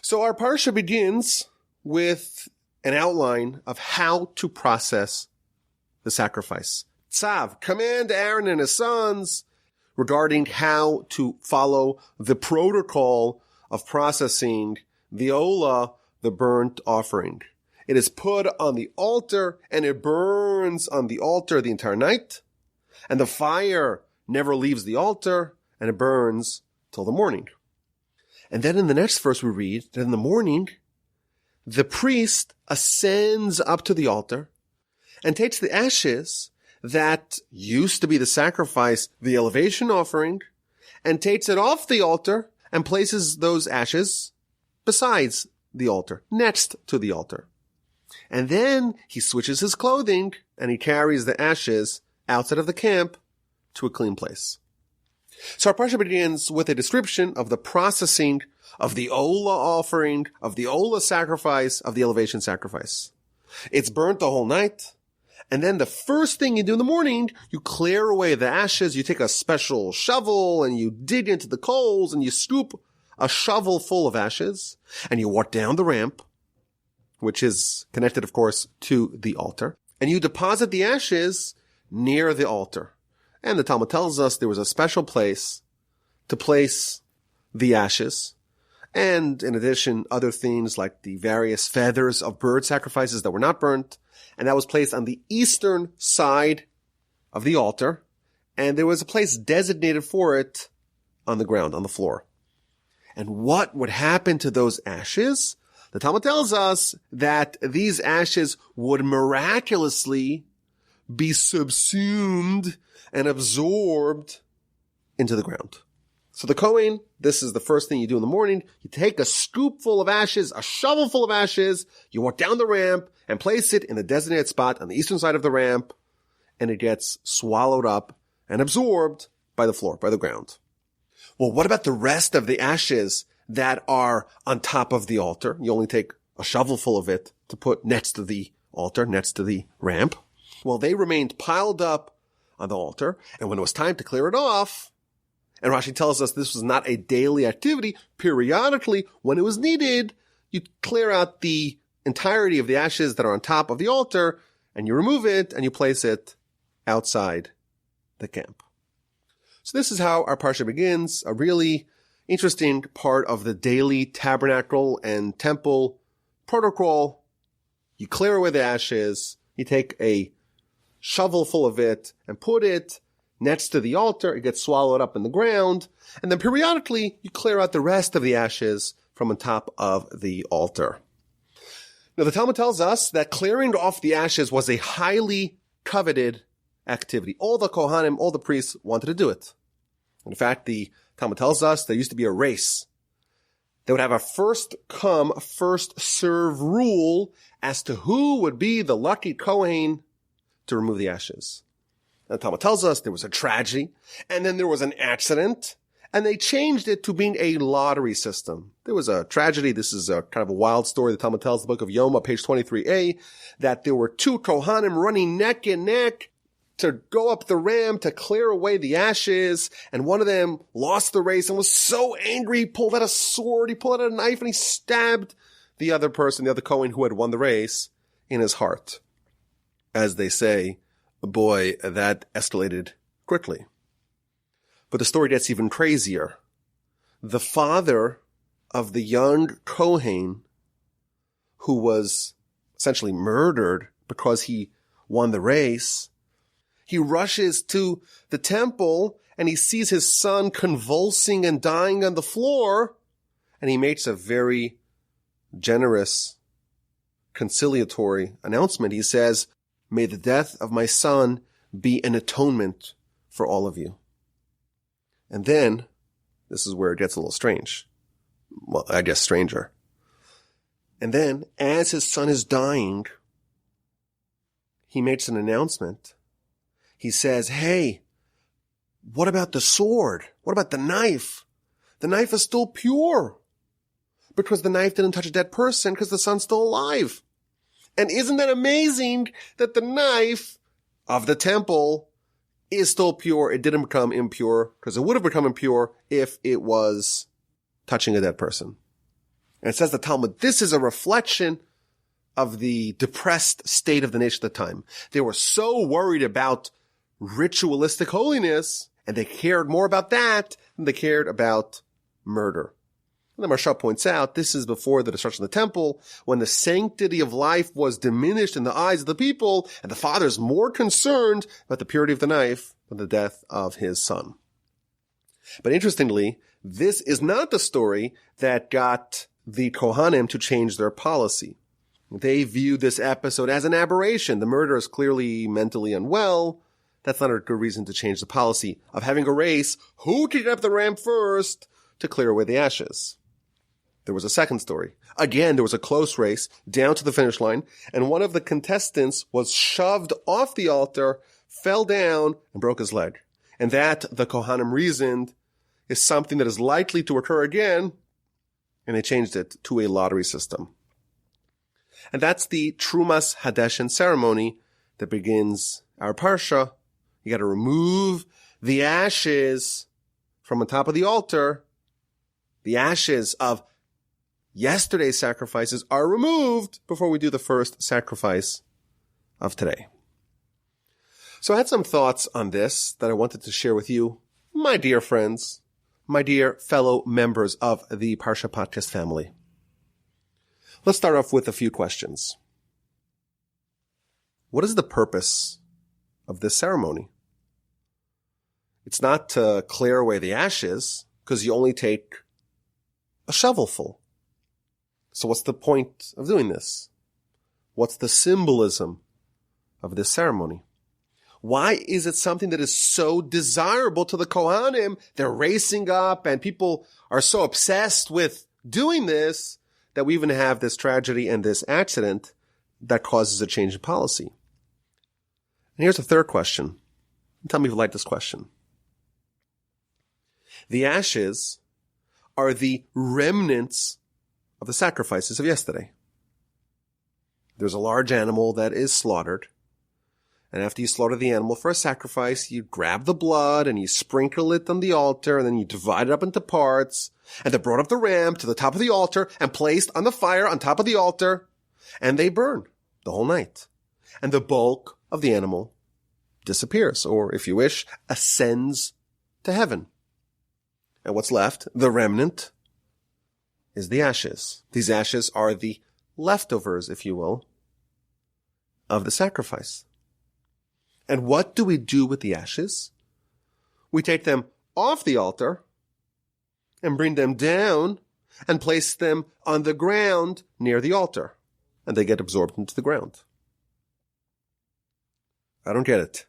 So our parsha begins with an outline of how to process the sacrifice. Tzav, command Aaron and his sons regarding how to follow the protocol of processing the Olah, the burnt offering. It is put on the altar and it burns on the altar the entire night. And the fire never leaves the altar and it burns till the morning. And then in the next verse we read that in the morning, the priest ascends up to the altar and takes the ashes that used to be the sacrifice, the elevation offering, and takes it off the altar and places those ashes besides the altar, next to the altar. And then he switches his clothing and he carries the ashes outside of the camp to a clean place. So our parsha begins with a description of the processing of the Olah offering, of the Olah sacrifice, of the elevation sacrifice. It's burnt the whole night. And then the first thing you do in the morning, you clear away the ashes. You take a special shovel and you dig into the coals and you scoop a shovel full of ashes and you walk down the ramp, which is connected, of course, to the altar. And you deposit the ashes near the altar. And the Talmud tells us there was a special place to place the ashes. And in addition, other things like the various feathers of bird sacrifices that were not burnt. And that was placed on the eastern side of the altar. And there was a place designated for it on the ground, on the floor. And what would happen to those ashes? The Talmud tells us that these ashes would miraculously be subsumed and absorbed into the ground. So the Kohein, this is the first thing you do in the morning. You take a scoop full of ashes, a shovel full of ashes, you walk down the ramp and place it in the designated spot on the eastern side of the ramp, and it gets swallowed up and absorbed by the floor, by the ground. Well, what about the rest of the ashes that are on top of the altar? You only take a shovel full of it to put next to the altar, next to the ramp. Well, they remained piled up on the altar, and when it was time to clear it off, and Rashi tells us this was not a daily activity, periodically, when it was needed, you clear out the entirety of the ashes that are on top of the altar, and you remove it, and you place it outside the camp. So this is how our parsha begins, a really interesting part of the daily tabernacle and temple protocol. You clear away the ashes, you take a shovel full of it and put it next to the altar. It gets swallowed up in the ground. And then periodically you clear out the rest of the ashes from on top of the altar. Now the Talmud tells us that clearing off the ashes was a highly coveted activity. All the Kohanim, all the priests wanted to do it. In fact, the Talmud tells us there used to be a race. They would have a first come, first serve rule as to who would be the lucky Kohen to remove the ashes. And the Talmud tells us there was a tragedy, and then there was an accident, and they changed it to being a lottery system. There was a tragedy. This is a kind of a wild story. The Talmud tells the book of Yoma, page 23a, that there were two Kohanim running neck and neck to go up the ramp to clear away the ashes, and one of them lost the race and was so angry, he pulled out a sword, he pulled out a knife, and he stabbed the other person, the other Kohen who had won the race, in his heart. As they say, boy, that escalated quickly. But the story gets even crazier. The father of the young Kohen, who was essentially murdered because he won the race, he rushes to the temple and he sees his son convulsing and dying on the floor, and he makes a very generous, conciliatory announcement. He says, "May the death of my son be an atonement for all of you." And then, this is where it gets a little strange. Well, I guess stranger. And then, as his son is dying, he makes an announcement. He says, "Hey, what about the sword? What about the knife? The knife is still pure because the knife didn't touch a dead person because the son's still alive." And isn't that amazing that the knife of the temple is still pure? It didn't become impure because it would have become impure if it was touching a dead person. And it says the Talmud, this is a reflection of the depressed state of the nation at the time. They were so worried about ritualistic holiness, and they cared more about that than they cared about murder. And the Maharsha points out, this is before the destruction of the temple, when the sanctity of life was diminished in the eyes of the people, and the father is more concerned about the purity of the knife than the death of his son. But interestingly, this is not the story that got the Kohanim to change their policy. They viewed this episode as an aberration. The murderer is clearly mentally unwell. That's not a good reason to change the policy of having a race. Who can get up the ramp first to clear away the ashes? There was a second story. Again, there was a close race down to the finish line, and one of the contestants was shoved off the altar, fell down, and broke his leg. And that, the Kohanim reasoned, is something that is likely to occur again, and they changed it to a lottery system. And that's the Trumas Hadeshin ceremony that begins our Parsha. You got to remove the ashes from on top of the altar. The ashes of yesterday's sacrifices are removed before we do the first sacrifice of today. So I had some thoughts on this that I wanted to share with you, my dear friends, my dear fellow members of the Parsha Podcast family. Let's start off with a few questions. What is the purpose of this ceremony? It's not to clear away the ashes, because you only take a shovelful. So what's the point of doing this? What's the symbolism of this ceremony? Why is it something that is so desirable to the Kohanim? They're racing up and people are so obsessed with doing this that we even have this tragedy and this accident that causes a change in policy. And here's a third question. Tell me if you like this question. The ashes are the remnants of the sacrifices of yesterday. There's a large animal that is slaughtered. And after you slaughter the animal for a sacrifice, you grab the blood and you sprinkle it on the altar, and then you divide it up into parts, and they're brought up the ramp to the top of the altar and placed on the fire on top of the altar, and they burn the whole night. And the bulk of the animal disappears, or if you wish, ascends to heaven. And what's left, the remnant, is the ashes. These ashes are the leftovers, if you will, of the sacrifice. And what do we do with the ashes? We take them off the altar and bring them down and place them on the ground near the altar, and they get absorbed into the ground. I don't get it.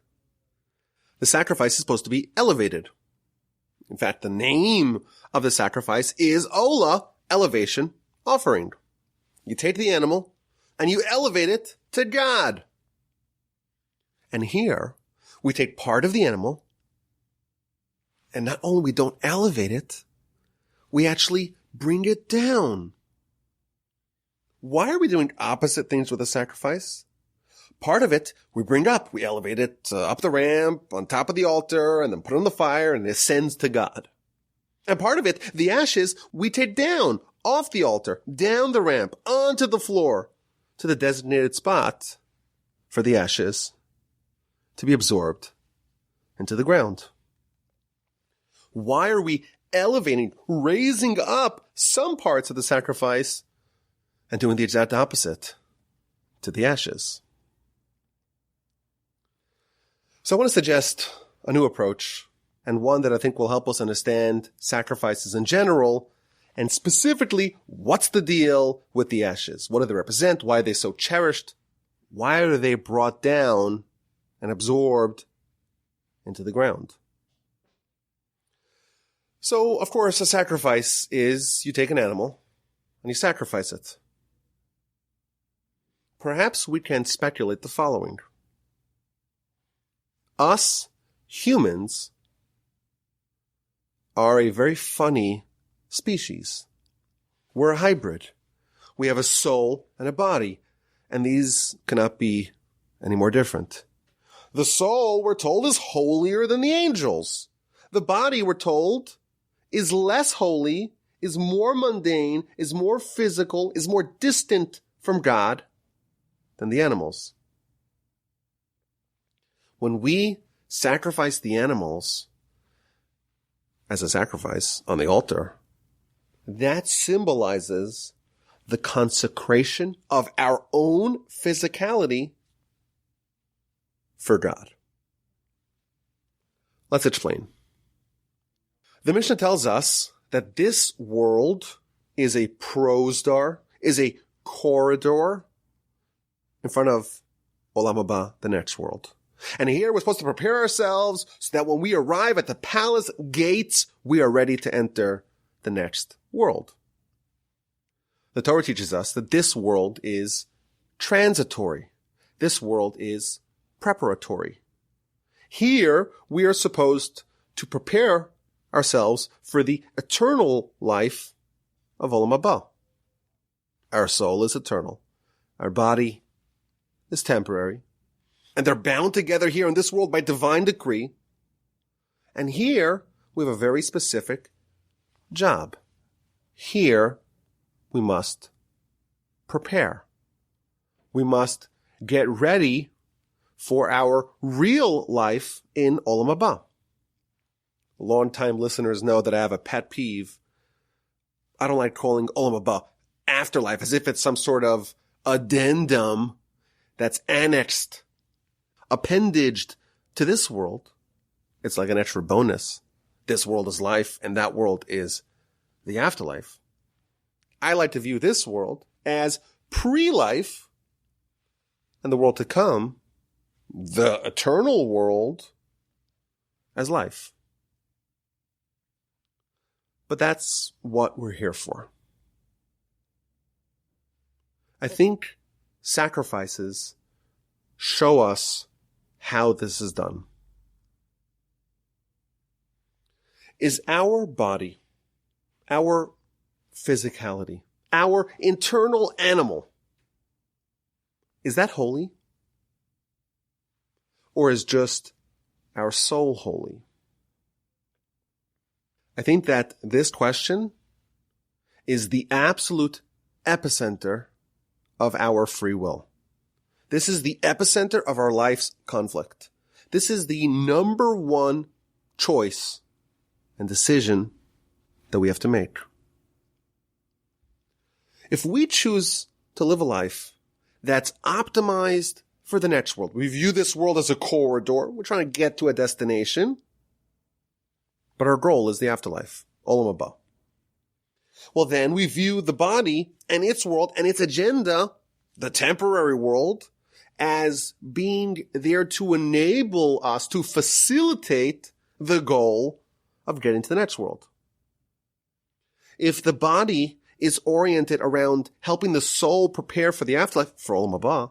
The sacrifice is supposed to be elevated. In fact, the name of the sacrifice is Olah, elevation offering. You take the animal and you elevate it to God. And here, we take part of the animal, and not only we don't elevate it, we actually bring it down. Why are we doing opposite things with the sacrifice? Part of it, we bring up, we elevate it up the ramp, on top of the altar, and then put it on the fire, and it ascends to God. And part of it, the ashes, we take down, off the altar, down the ramp, onto the floor, to the designated spot for the ashes to be absorbed into the ground. Why are we elevating, raising up some parts of the sacrifice and doing the exact opposite to the ashes? So I want to suggest a new approach, and one that I think will help us understand sacrifices in general, and specifically, what's the deal with the ashes? What do they represent? Why are they so cherished? Why are they brought down and absorbed into the ground? So, of course, a sacrifice is you take an animal and you sacrifice it. Perhaps we can speculate the following. Us humans are a very funny species. We're a hybrid. We have a soul and a body, and these cannot be any more different. The soul, we're told, is holier than the angels. The body, we're told, is less holy, is more mundane, is more physical, is more distant from God than the animals. When we sacrifice the animals as a sacrifice on the altar, that symbolizes the consecration of our own physicality for God. Let's explain. The Mishnah tells us that this world is a prosdar, is a corridor in front of Olam Haba, the next world. And here we're supposed to prepare ourselves so that when we arrive at the palace gates, we are ready to enter the next world. The Torah teaches us that this world is transitory. This world is preparatory. Here we are supposed to prepare ourselves for the eternal life of Olam Haba. Our soul is eternal. Our body is temporary. And they're bound together here in this world by divine decree. And here we have a very specific job. Here we must prepare. We must get ready for our real life in Olam Haba. Long-time listeners know that I have a pet peeve. I don't like calling Olam Haba afterlife as if it's some sort of addendum that's annexed, appendaged to this world. It's like an extra bonus. This world is life and that world is the afterlife. I like to view this world as pre-life and the world to come, the eternal world, as life. But that's what we're here for. I think sacrifices show us how this is done. Is our body, our physicality, our internal animal, is that holy? Or is just our soul holy? I think that this question is the absolute epicenter of our free will. This is the epicenter of our life's conflict. This is the number one choice and decision that we have to make. If we choose to live a life that's optimized for the next world, we view this world as a corridor, we're trying to get to a destination, but our goal is the afterlife, Olam Haba. Well, then we view the body and its world and its agenda, the temporary world, as being there to enable us to facilitate the goal of getting to the next world. If the body is oriented around helping the soul prepare for the afterlife, for Olam Haba,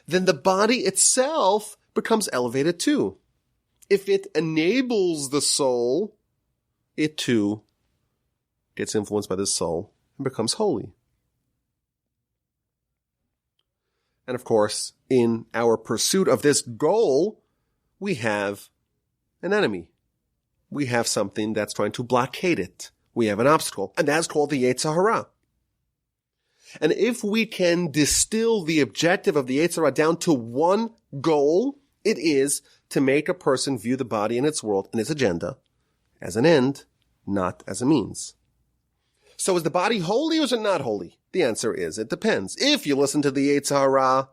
then the body itself becomes elevated too. If it enables the soul, it too gets influenced by the soul and becomes holy. And of course, in our pursuit of this goal, we have an enemy. We have something that's trying to blockade it. We have an obstacle, and that's called the Yetzer Hara. And if we can distill the objective of the Yetzer Hara down to one goal, it is to make a person view the body and its world and its agenda as an end, not as a means. So is the body holy or is it not holy? The answer is it depends. If you listen to the Yetzer Hara,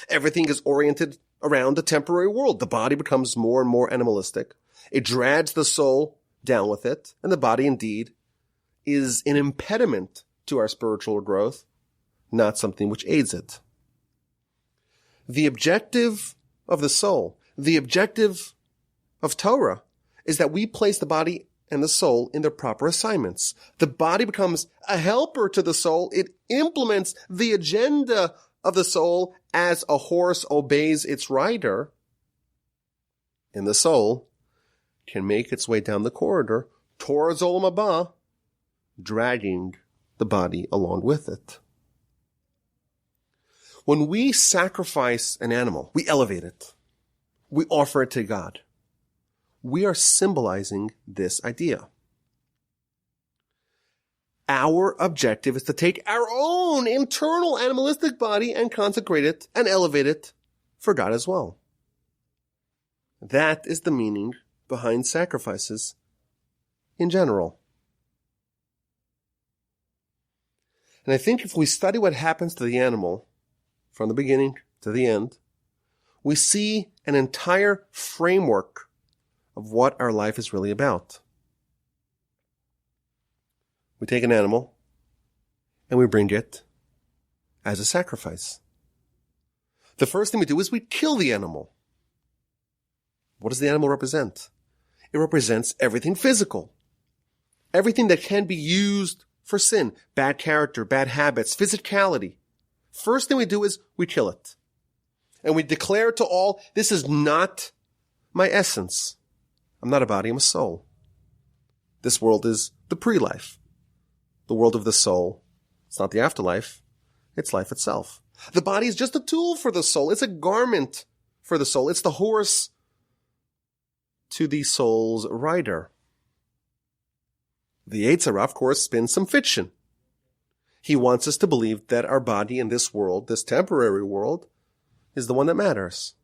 everything is oriented around the temporary world. The body becomes more and more animalistic. It drags the soul down with it, and the body indeed is an impediment to our spiritual growth, not something which aids it. The objective of the soul, the objective of Torah, is that we place the body and the soul in their proper assignments. The body becomes a helper to the soul. It implements the agenda of the soul as a horse obeys its rider. And the soul can make its way down the corridor towards Olam Haba, dragging the body along with it. When we sacrifice an animal, we elevate it. We offer it to God. We are symbolizing this idea. Our objective is to take our own internal animalistic body and consecrate it and elevate it for God as well. That is the meaning behind sacrifices in general. And I think if we study what happens to the animal from the beginning to the end, we see an entire framework of what our life is really about. We take an animal and we bring it as a sacrifice. The first thing we do is we kill the animal. What does the animal represent? It represents everything physical. Everything that can be used for sin. Bad character, bad habits, physicality. First thing we do is we kill it. And we declare to all, this is not my essence. I'm not a body, I'm a soul. This world is the pre-life. The world of the soul. It's not the afterlife. It's life itself. The body is just a tool for the soul. It's a garment for the soul. It's the horse to the soul's rider. The Yetzer Hara, of course, spins some fiction. He wants us to believe that our body in this world, this temporary world, is the one that matters.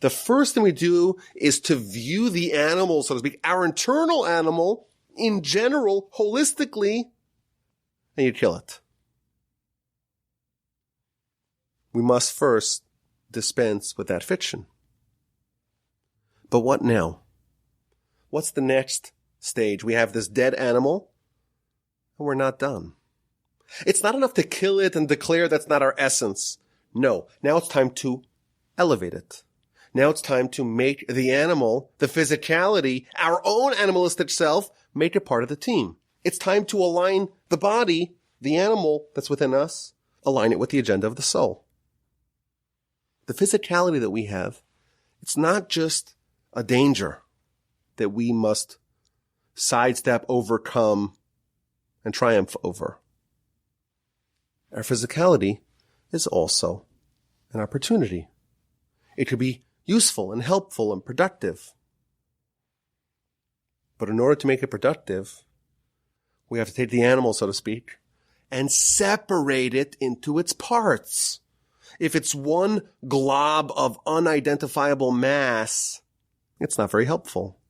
The first thing we do is to view the animal, so to speak, our internal animal, in general, holistically, and you kill it. We must first dispense with that fiction. But what now? What's the next stage? We have this dead animal, and we're not done. It's not enough to kill it and declare that's not our essence. No, now it's time to elevate it. Now it's time to make the animal, the physicality, our own animalistic self, make it part of the team. It's time to align the body, the animal that's within us, align it with the agenda of the soul. The physicality that we have, it's not just a danger that we must sidestep, overcome, and triumph over. Our physicality is also an opportunity. It could be useful and helpful and productive. But in order to make it productive, we have to take the animal, so to speak, and separate it into its parts. If it's one glob of unidentifiable mass, it's not very helpful.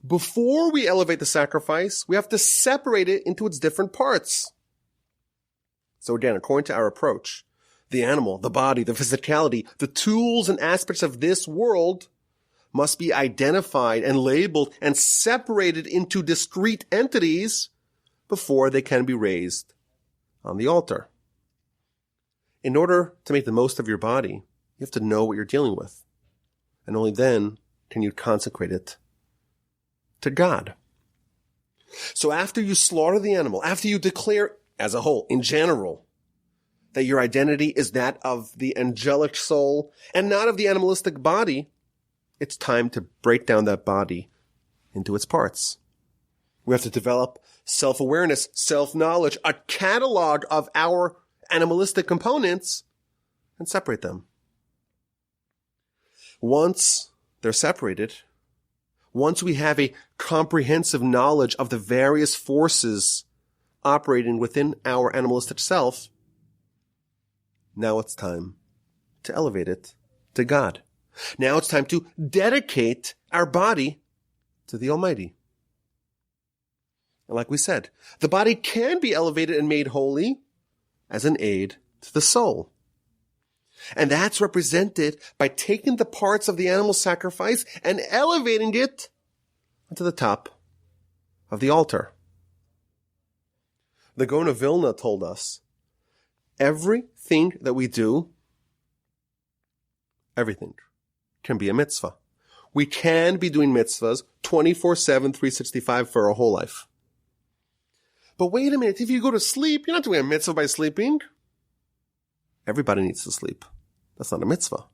Before we elevate the sacrifice, we have to separate it into its different parts. So again, according to our approach, the animal, the body, the physicality, the tools and aspects of this world must be identified and labeled and separated into discrete entities before they can be raised on the altar. In order to make the most of your body, you have to know what you're dealing with. And only then can you consecrate it to God. So after you slaughter the animal, after you declare as a whole, in general, that your identity is that of the angelic soul and not of the animalistic body, it's time to break down that body into its parts. We have to develop self-awareness, self-knowledge, a catalog of our animalistic components, and separate them. Once they're separated, once we have a comprehensive knowledge of the various forces operating within our animalistic self, now it's time to elevate it to God. Now it's time to dedicate our body to the Almighty. And like we said, the body can be elevated and made holy as an aid to the soul. And that's represented by taking the parts of the animal sacrifice and elevating it onto the top of the altar. The Gaon of Vilna told us, everything that we do, everything can be a mitzvah. We can be doing mitzvahs 24/7, 365 for our whole life. But wait a minute, if you go to sleep, you're not doing a mitzvah by sleeping. Everybody needs to sleep. That's not a mitzvah.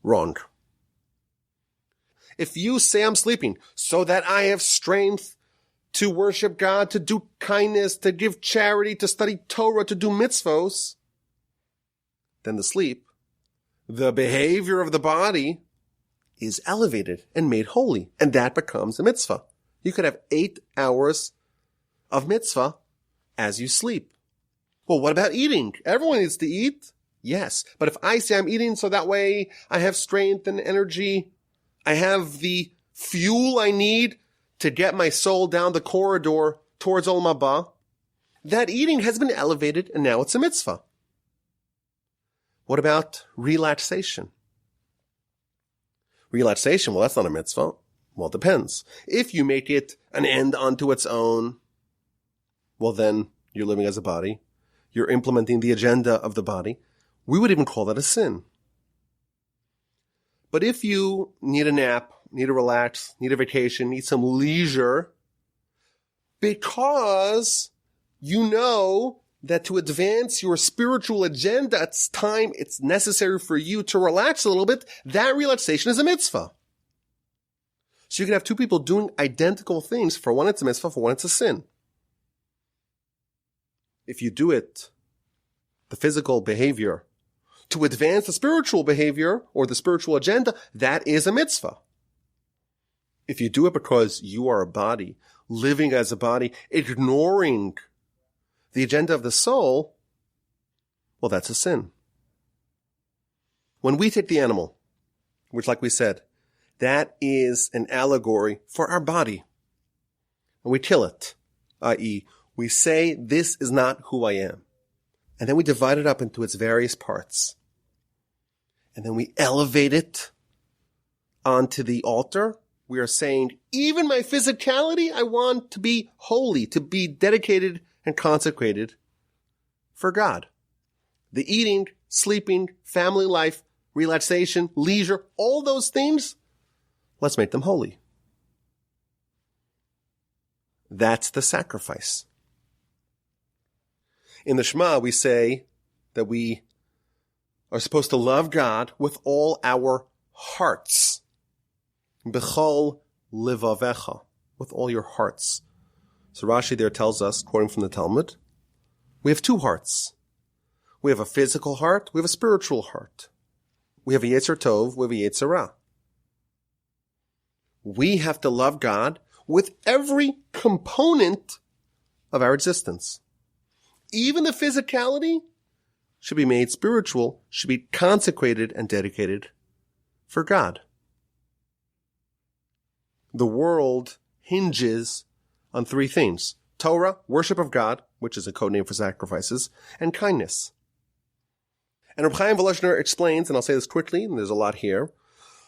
Wrong. If you say I'm sleeping so that I have strength to worship God, to do kindness, to give charity, to study Torah, to do mitzvos, then the sleep, the behavior of the body, is elevated and made holy. And that becomes a mitzvah. You could have 8 hours of mitzvah as you sleep. Well, what about eating? Everyone needs to eat. Yes. But if I say I'm eating so that way I have strength and energy, I have the fuel I need to get my soul down the corridor towards Olam Haba, that eating has been elevated and now it's a mitzvah. What about relaxation? Relaxation, well, that's not a mitzvah. Well, it depends. If you make it an end unto its own, well, then you're living as a body. You're implementing the agenda of the body. We would even call that a sin. But if you need a nap, need to relax, need a vacation, need some leisure, because you know that to advance your spiritual agenda, it's necessary for you to relax a little bit, that relaxation is a mitzvah. So you can have two people doing identical things. For one, it's a mitzvah. For one, it's a sin. If you do it, the physical behavior, to advance the spiritual behavior or the spiritual agenda, that is a mitzvah. If you do it because you are a body, living as a body, ignoring the agenda of the soul, well, that's a sin. When we take the animal, which, like we said, that is an allegory for our body, and we kill it, i.e., we say, this is not who I am. And then we divide it up into its various parts. And then we elevate it onto the altar. We are saying, even my physicality, I want to be holy, to be dedicated and consecrated for God. The eating, sleeping, family life, relaxation, leisure, all those things, let's make them holy. That's the sacrifice. In the Shema, we say that we are supposed to love God with all our hearts. B'chol livavecha, with all your hearts. So Rashi there tells us, quoting from the Talmud, we have two hearts. We have a physical heart, we have a spiritual heart. We have a Yetzer Tov, we have a Yetzer Ra. We have to love God with every component of our existence. Even the physicality should be made spiritual, should be consecrated and dedicated for God. The world hinges on three things: Torah, worship of God, which is a code name for sacrifices, and kindness. And Reb Chaim Volozhiner explains, and I'll say this quickly, and there's a lot here,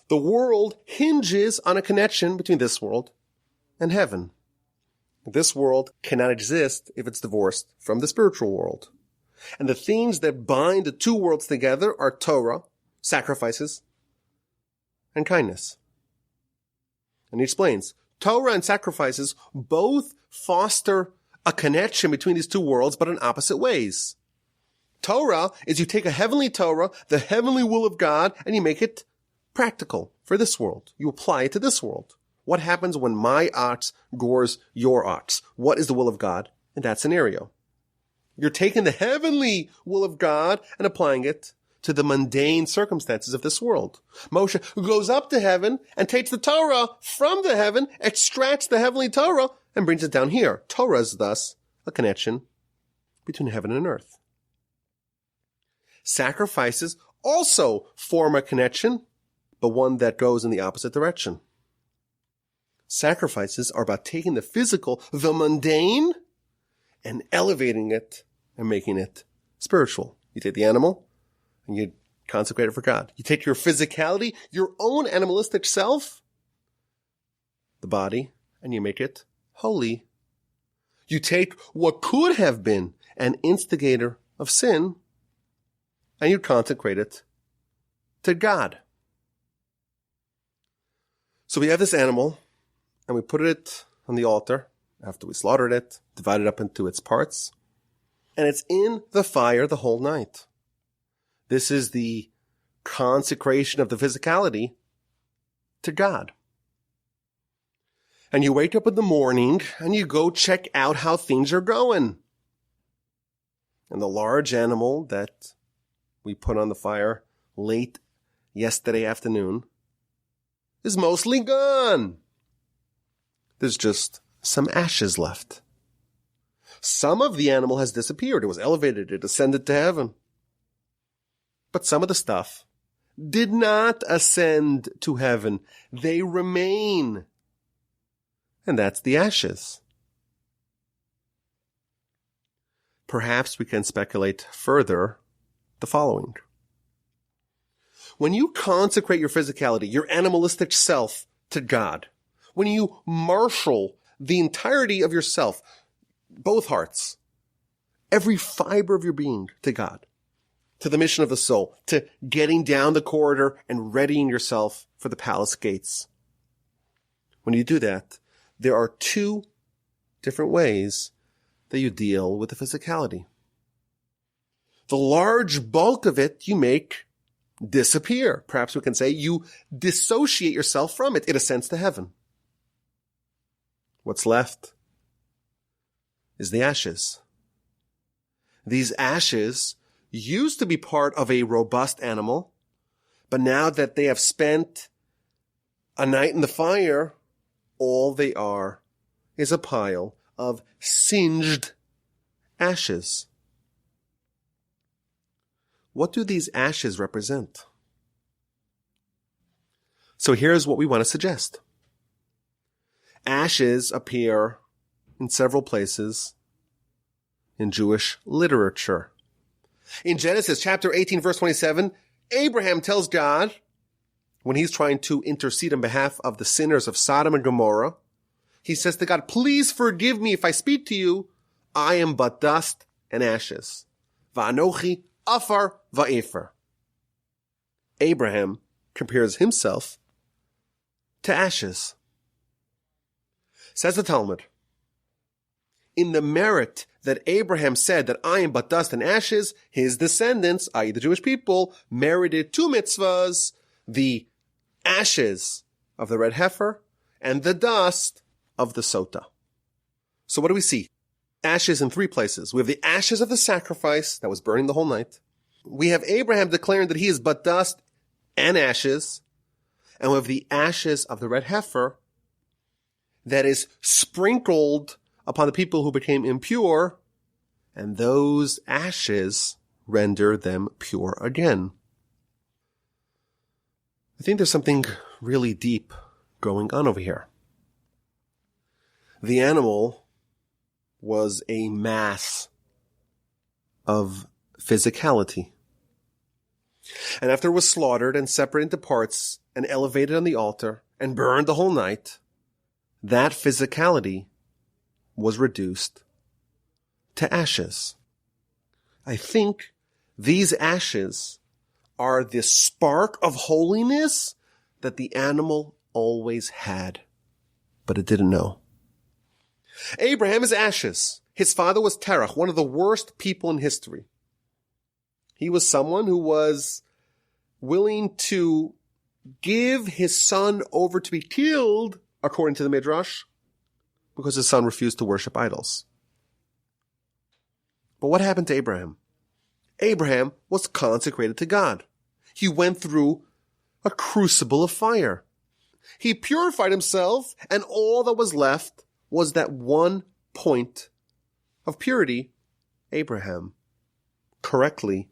the world hinges on a connection between this world and heaven. This world cannot exist if it's divorced from the spiritual world. And the things that bind the two worlds together are Torah, sacrifices, and kindness. And he explains, Torah and sacrifices both foster a connection between these two worlds, but in opposite ways. Torah is you take a heavenly Torah, the heavenly will of God, and you make it practical for this world. You apply it to this world. What happens when my ox gores your ox? What is the will of God in that scenario? You're taking the heavenly will of God and applying it to the mundane circumstances of this world. Moshe goes up to heaven and takes the Torah from the heaven, extracts the heavenly Torah, and brings it down here. Torah is thus a connection between heaven and earth. Sacrifices also form a connection, but one that goes in the opposite direction. Sacrifices are about taking the physical, the mundane, and elevating it and making it spiritual. You take the animal and you consecrate it for God. You take your physicality, your own animalistic self, the body, and you make it holy. You take what could have been an instigator of sin and you consecrate it to God. So we have this animal and we put it on the altar after we slaughtered it, divided it up into its parts, and it's in the fire the whole night. This is the consecration of the physicality to God. And you wake up in the morning and you go check out how things are going. And the large animal that we put on the fire late yesterday afternoon is mostly gone. There's just some ashes left. Some of the animal has disappeared. It was elevated. It ascended to heaven. But some of the stuff did not ascend to heaven. They remain. And that's the ashes. Perhaps we can speculate further the following. When you consecrate your physicality, your animalistic self to God, when you marshal the entirety of yourself, both hearts, every fiber of your being to God, to the mission of the soul, to getting down the corridor and readying yourself for the palace gates. When you do that, there are two different ways that you deal with the physicality. The large bulk of it you make disappear. Perhaps we can say you dissociate yourself from it. It ascends to heaven. What's left is the ashes. These ashes used to be part of a robust animal, but now that they have spent a night in the fire, all they are is a pile of singed ashes. What do these ashes represent? So here's what we want to suggest. Ashes appear in several places in Jewish literature. In Genesis chapter 18, verse 27, Abraham tells God, when he's trying to intercede on behalf of the sinners of Sodom and Gomorrah, he says to God, please forgive me if I speak to you. I am but dust and ashes. Va'anochi afar va'efer. Abraham compares himself to ashes. Says the Talmud, in the merit that Abraham said that I am but dust and ashes, his descendants, i.e. the Jewish people, merited two mitzvahs, the ashes of the red heifer and the dust of the sota. So what do we see? Ashes in three places. We have the ashes of the sacrifice that was burning the whole night. We have Abraham declaring that he is but dust and ashes. And we have the ashes of the red heifer that is sprinkled upon the people who became impure, and those ashes render them pure again. I think there's something really deep going on over here. The animal was a mass of physicality. And after it was slaughtered and separated into parts and elevated on the altar and burned the whole night, that physicality was reduced to ashes. I think these ashes are the spark of holiness that the animal always had, but it didn't know. Abraham is ashes. His father was Terach, one of the worst people in history. He was someone who was willing to give his son over to be killed, according to the Midrash, because his son refused to worship idols. But what happened to Abraham? Abraham was consecrated to God. He went through a crucible of fire. He purified himself, and all that was left was that one point of purity. Abraham correctly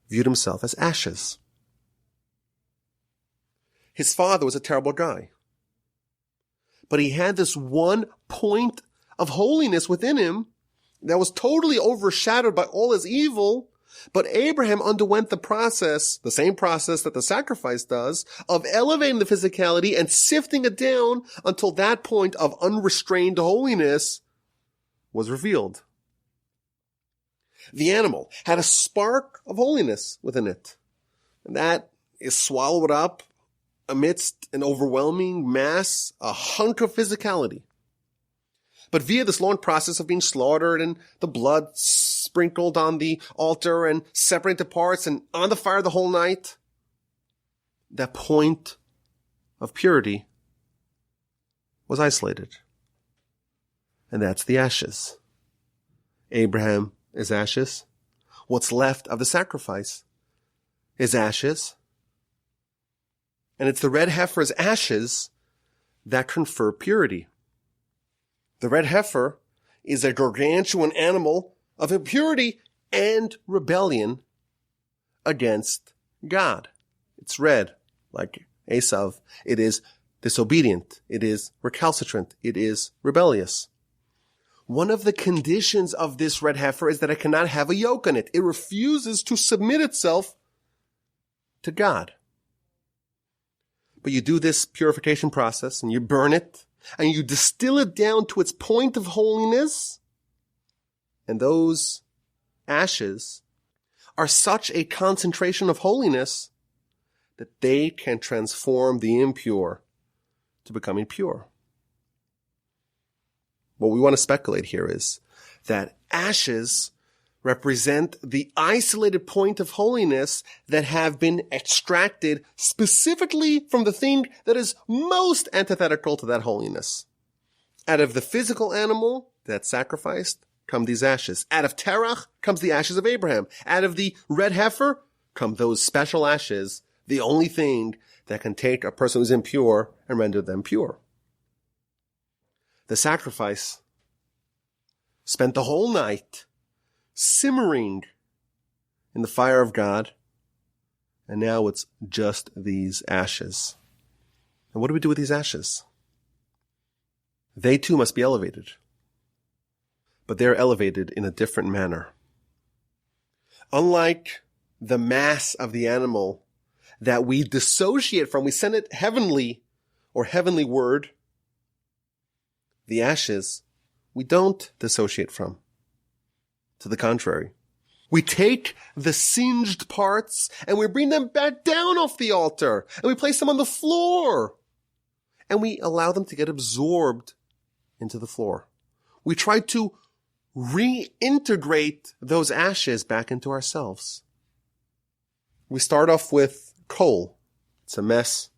viewed himself as ashes. His father was a terrible guy. But he had this one point of holiness within him that was totally overshadowed by all his evil. But Abraham underwent the process, the same process that the sacrifice does, of elevating the physicality and sifting it down until that point of unrestrained holiness was revealed. The animal had a spark of holiness within it, and that is swallowed up amidst an overwhelming mass, a hunk of physicality. But via this long process of being slaughtered and the blood sprinkled on the altar and separated into parts and on the fire the whole night, that point of purity was isolated. And that's the ashes. Abraham is ashes. What's left of the sacrifice is ashes. And it's the red heifer's ashes that confer purity. The red heifer is a gargantuan animal of impurity and rebellion against God. It's red, like Esav. It is disobedient. It is recalcitrant. It is rebellious. One of the conditions of this red heifer is that it cannot have a yoke on it. It refuses to submit itself to God. But you do this purification process and you burn it and you distill it down to its point of holiness. And those ashes are such a concentration of holiness that they can transform the impure to becoming pure. What we want to speculate here is that ashes represent the isolated point of holiness that have been extracted specifically from the thing that is most antithetical to that holiness. Out of the physical animal that's sacrificed come these ashes. Out of Terach comes the ashes of Abraham. Out of the red heifer come those special ashes, the only thing that can take a person who's impure and render them pure. The sacrifice spent the whole night simmering in the fire of God, and now it's just these ashes. And what do we do with these ashes? They too must be elevated, but they're elevated in a different manner. Unlike the mass of the animal that we dissociate from, we send it heavenly or heavenly word, the ashes we don't dissociate from. To the contrary, we take the singed parts and we bring them back down off the altar and we place them on the floor and we allow them to get absorbed into the floor. We try to reintegrate those ashes back into ourselves. We start off with coal. It's a mess.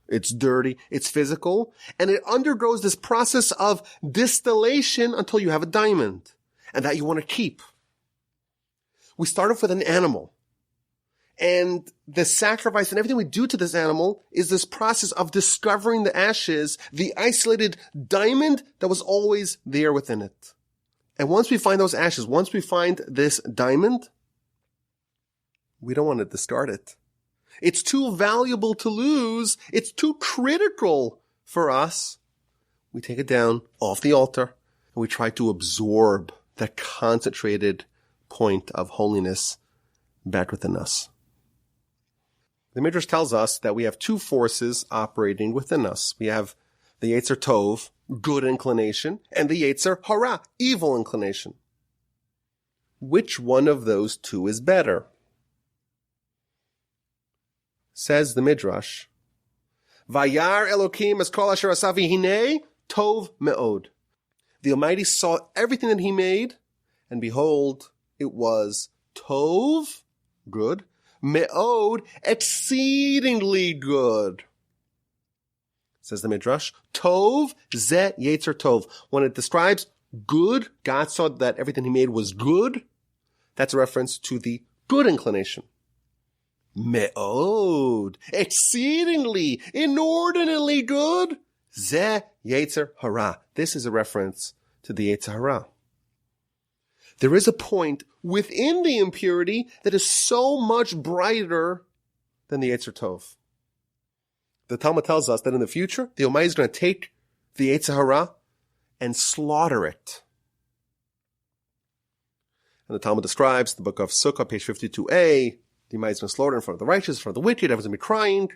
It's dirty. It's physical. And it undergoes this process of distillation until you have a diamond. And that you want to keep. We start off with an animal. And the sacrifice and everything we do to this animal is this process of discovering the ashes, the isolated diamond that was always there within it. And once we find those ashes, once we find this diamond, we don't want to discard it. It's too valuable to lose. It's too critical for us. We take it down off the altar and we try to absorb that concentrated point of holiness back within us. The Midrash tells us that we have two forces operating within us. We have the Yetzer Tov, good inclination, and the Yetzer Hara, evil inclination. Which one of those two is better? Says the Midrash, Vayar Elokim es kol asher asa v'hinei tov me'od. The Almighty saw everything that He made, and behold, it was tov, good, me'od, exceedingly good. Says the Midrash, tov ze Yetzer Tov. When it describes good, God saw that everything He made was good. That's a reference to the good inclination. Me'od, exceedingly, inordinately good. Ze Yetzer Hara. This is a reference to the Yetzer Hara. There is a point within the impurity that is so much brighter than the Yetzer Tov. The Talmud tells us that in the future, the Almighty is going to take the Yetzer Hara and slaughter it. And the Talmud describes, the book of Sukkah, page 52a, the Almighty is going to slaughter in front of the righteous, in front of the wicked, everyone's going to be crying.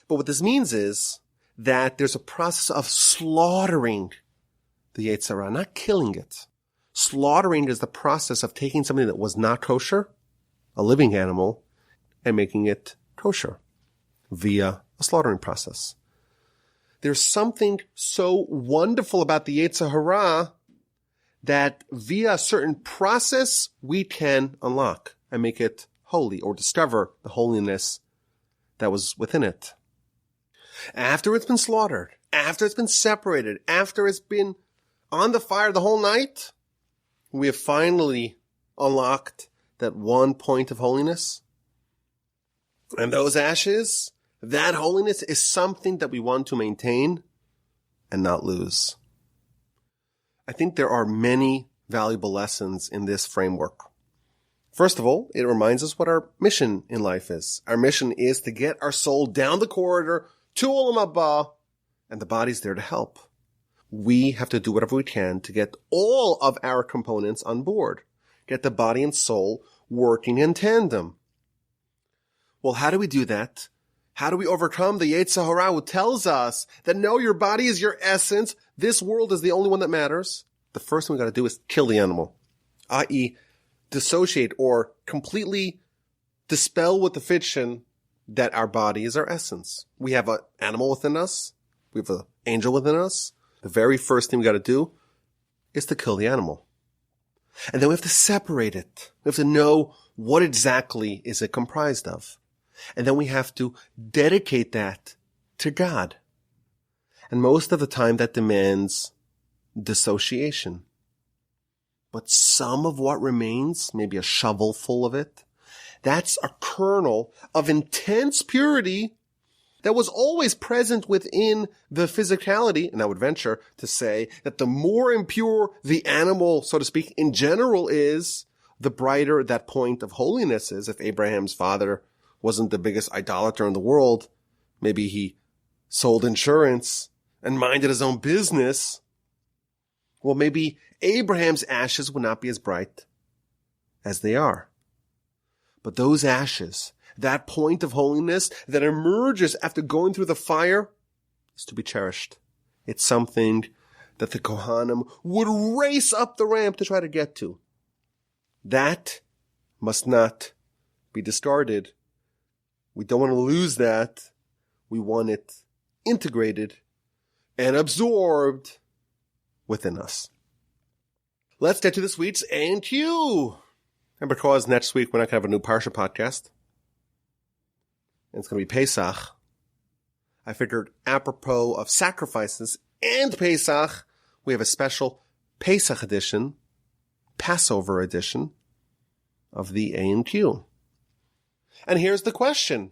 But what this means is that there's a process of slaughtering the Yetzer Hara, not killing it. Slaughtering is the process of taking something that was not kosher, a living animal, and making it kosher via a slaughtering process. There's something so wonderful about the Yetzer Hara that via a certain process we can unlock and make it holy or discover the holiness that was within it. After it's been slaughtered, after it's been separated, after it's been on the fire the whole night, we have finally unlocked that one point of holiness. And those ashes, that holiness is something that we want to maintain and not lose. I think there are many valuable lessons in this framework. First of all, it reminds us what our mission in life is. Our mission is to get our soul down the corridor to Olam Haba, and the body's there to help. We have to do whatever we can to get all of our components on board, get the body and soul working in tandem. Well, how do we do that? How do we overcome the Yetzer Hara who tells us that no, your body is your essence, this world is the only one that matters? The first thing we got to do is kill the animal, i.e., dissociate or completely dispel with the fiction that our body is our essence. We have an animal within us. We have an angel within us. The very first thing we got to do is to kill the animal. And then we have to separate it. We have to know what exactly is it comprised of. And then we have to dedicate that to God. And most of the time that demands dissociation. But some of what remains, maybe a shovel full of it, that's a kernel of intense purity that was always present within the physicality. And I would venture to say that the more impure the animal, so to speak, in general is, the brighter that point of holiness is. If Abraham's father wasn't the biggest idolater in the world, maybe he sold insurance and minded his own business. Well, maybe Abraham's ashes would not be as bright as they are. But those ashes, that point of holiness that emerges after going through the fire, is to be cherished. It's something that the Kohanim would race up the ramp to try to get to. That must not be discarded. We don't want to lose that. We want it integrated and absorbed within us. Let's get to this week's A&Q. And because next week we're not going to have a new Parsha podcast, and it's going to be Pesach, I figured apropos of sacrifices and Pesach, we have a special Pesach edition, Passover edition of the A&Q. And here's the question.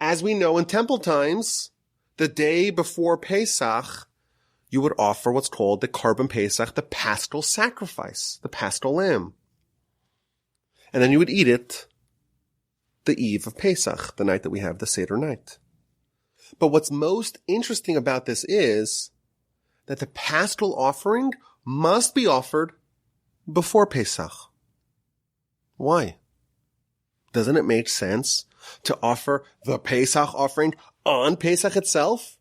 As we know in temple times, the day before Pesach, you would offer what's called the Korban Pesach, the paschal sacrifice, the paschal lamb. And then you would eat it the eve of Pesach, the night that we have the Seder night. But what's most interesting about this is that the paschal offering must be offered before Pesach. Why? Doesn't it make sense to offer the Pesach offering on Pesach itself?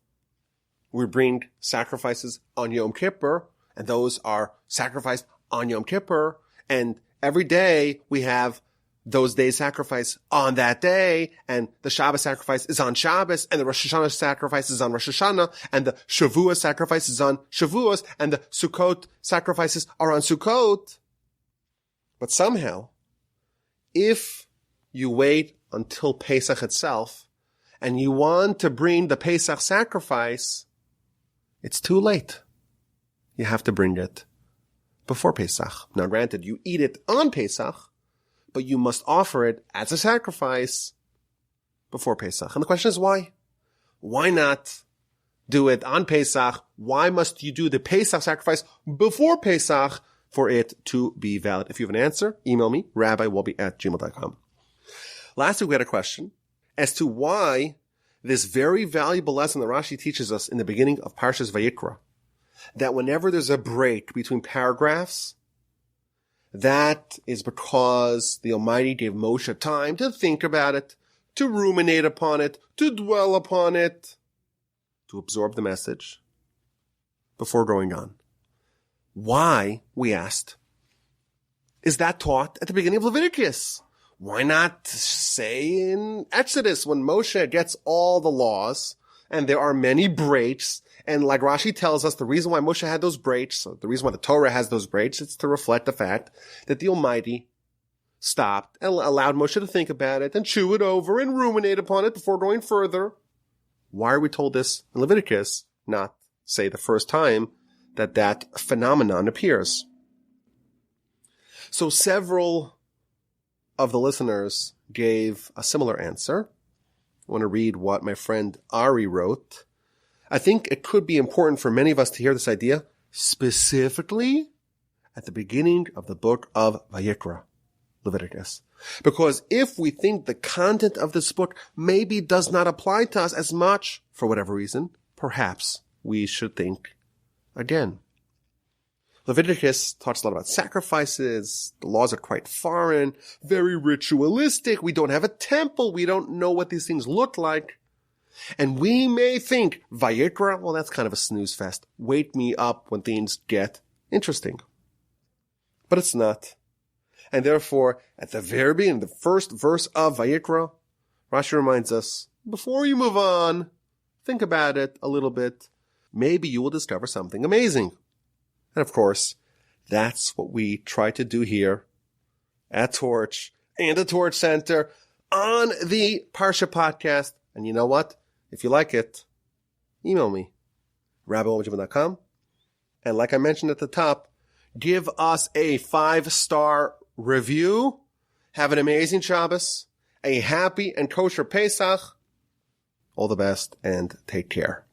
We bring sacrifices on Yom Kippur, and those are sacrificed on Yom Kippur, and every day we have those days sacrifice on that day, and the Shabbos sacrifice is on Shabbos, and the Rosh Hashanah sacrifice is on Rosh Hashanah, and the Shavuot sacrifice is on Shavuos, and the Sukkot sacrifices are on Sukkot. But somehow, if you wait until Pesach itself, and you want to bring the Pesach sacrifice, it's too late. You have to bring it before Pesach. Now granted, you eat it on Pesach, but you must offer it as a sacrifice before Pesach. And the question is why? Why not do it on Pesach? Why must you do the Pesach sacrifice before Pesach for it to be valid? If you have an answer, email me, rabbiwolbe@gmail.com. Last week we had a question as to why this very valuable lesson that Rashi teaches us in the beginning of Parshas Vayikra, that whenever there's a break between paragraphs, that is because the Almighty gave Moshe time to think about it, to ruminate upon it, to dwell upon it, to absorb the message before going on. Why, we asked, is that taught at the beginning of Leviticus? Why not say in Exodus when Moshe gets all the laws and there are many breaks, and like Rashi tells us, the reason why Moshe had those breaks, the reason why the Torah has those breaks, it's to reflect the fact that the Almighty stopped and allowed Moshe to think about it and chew it over and ruminate upon it before going further. Why are we told this in Leviticus, not say the first time that that phenomenon appears? So several of the listeners gave a similar answer. I want to read what my friend Ari wrote. I think it could be important for many of us to hear this idea specifically at the beginning of the book of Vayikra, Leviticus. Because if we think the content of this book maybe does not apply to us as much, for whatever reason, perhaps we should think again. Leviticus talks a lot about sacrifices. The laws are quite foreign, very ritualistic. We don't have a temple. We don't know what these things look like. And we may think, Vayikra, well, that's kind of a snooze fest. Wake me up when things get interesting. But it's not. And therefore, at the very beginning, the first verse of Vayikra, Rashi reminds us, before you move on, think about it a little bit. Maybe you will discover something amazing. And of course, that's what we try to do here at Torch and the Torch Center on the Parsha Podcast. And you know what? If you like it, email me, rabbi@benjamin.com. And like I mentioned at the top, give us a 5-star review. Have an amazing Shabbos, a happy and kosher Pesach. All the best and take care.